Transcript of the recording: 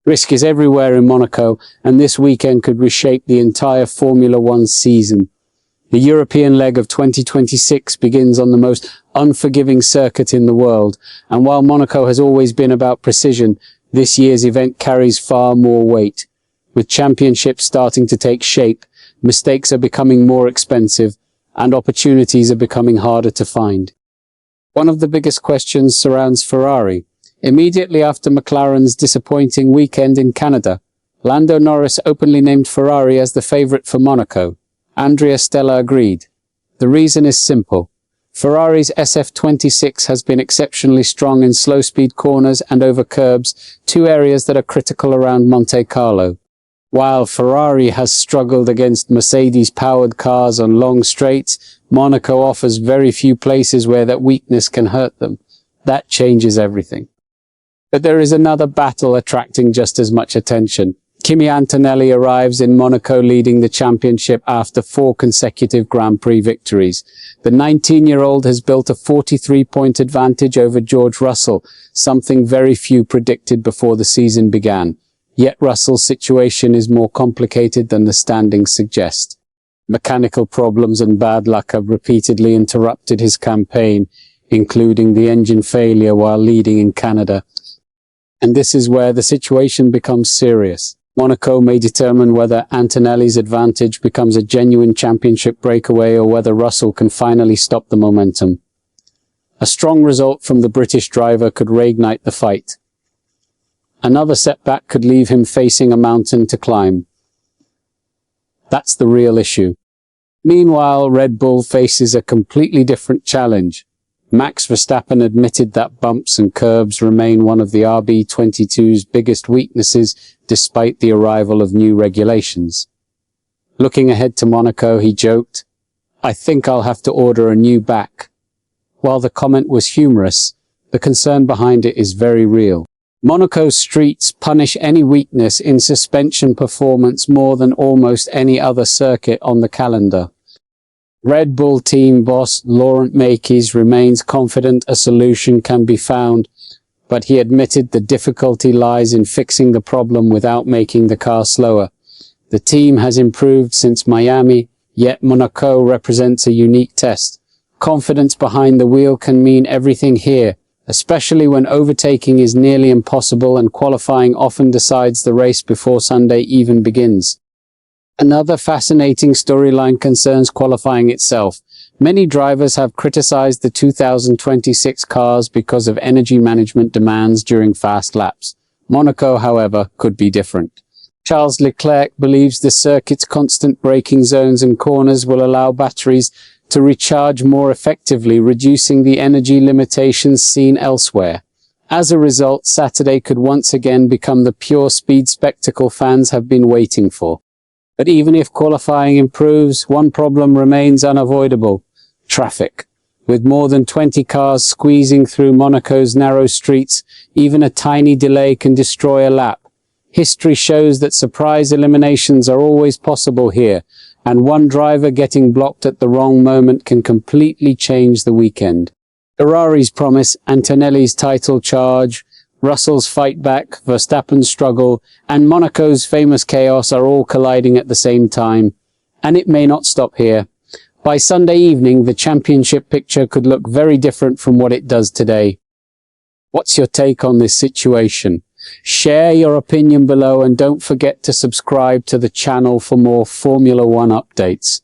Risk is everywhere in Monaco, and this weekend could reshape the entire Formula One season. The European leg of 2026 begins on the most unforgiving circuit in the world, and while Monaco has always been about precision, this year's event carries far more weight. With championships starting to take shape, mistakes are becoming more expensive, and opportunities are becoming harder to find. One of the biggest questions surrounds Ferrari. Immediately after McLaren's disappointing weekend in Canada, Lando Norris openly named Ferrari as the favourite for Monaco. Andrea Stella agreed. The reason is simple. Ferrari's SF26 has been exceptionally strong in slow-speed corners and over curbs, two areas that are critical around Monte Carlo. While Ferrari has struggled against Mercedes-powered cars on long straights, Monaco offers very few places where that weakness can hurt them. That changes everything. But there is another battle attracting just as much attention. Kimi Antonelli arrives in Monaco leading the championship after 4 consecutive Grand Prix victories. The 19-year-old has built a 43-point advantage over George Russell, something very few predicted before the season began. Yet Russell's situation is more complicated than the standings suggest. Mechanical problems and bad luck have repeatedly interrupted his campaign, including the engine failure while leading in Canada. And this is where the situation becomes serious. Monaco may determine whether Antonelli's advantage becomes a genuine championship breakaway or whether Russell can finally stop the momentum. A strong result from the British driver could reignite the fight. Another setback could leave him facing a mountain to climb. That's the real issue. Meanwhile, Red Bull faces a completely different challenge. Max Verstappen admitted that bumps and curbs remain one of the RB22's biggest weaknesses despite the arrival of new regulations. Looking ahead to Monaco, he joked, "I think I'll have to order a new back." While the comment was humorous, the concern behind it is very real. Monaco's streets punish any weakness in suspension performance more than almost any other circuit on the calendar. Red Bull team boss Laurent Mekies remains confident a solution can be found, but he admitted the difficulty lies in fixing the problem without making the car slower. The team has improved since Miami, yet Monaco represents a unique test. Confidence behind the wheel can mean everything here, especially when overtaking is nearly impossible and qualifying often decides the race before Sunday even begins. Another fascinating storyline concerns qualifying itself. Many drivers have criticized the 2026 cars because of energy management demands during fast laps. Monaco, however, could be different. Charles Leclerc believes the circuit's constant braking zones and corners will allow batteries to recharge more effectively, reducing the energy limitations seen elsewhere. As a result, Saturday could once again become the pure speed spectacle fans have been waiting for. But even if qualifying improves, one problem remains unavoidable: traffic. With more than 20 cars squeezing through Monaco's narrow streets, even a tiny delay can destroy a lap. History shows that surprise eliminations are always possible here, and one driver getting blocked at the wrong moment can completely change the weekend. Ferrari's promise, Antonelli's title charge, Russell's fight back, Verstappen's struggle, and Monaco's famous chaos are all colliding at the same time. And it may not stop here. By Sunday evening, the championship picture could look very different from what it does today. What's your take on this situation? Share your opinion below and don't forget to subscribe to the channel for more Formula One updates.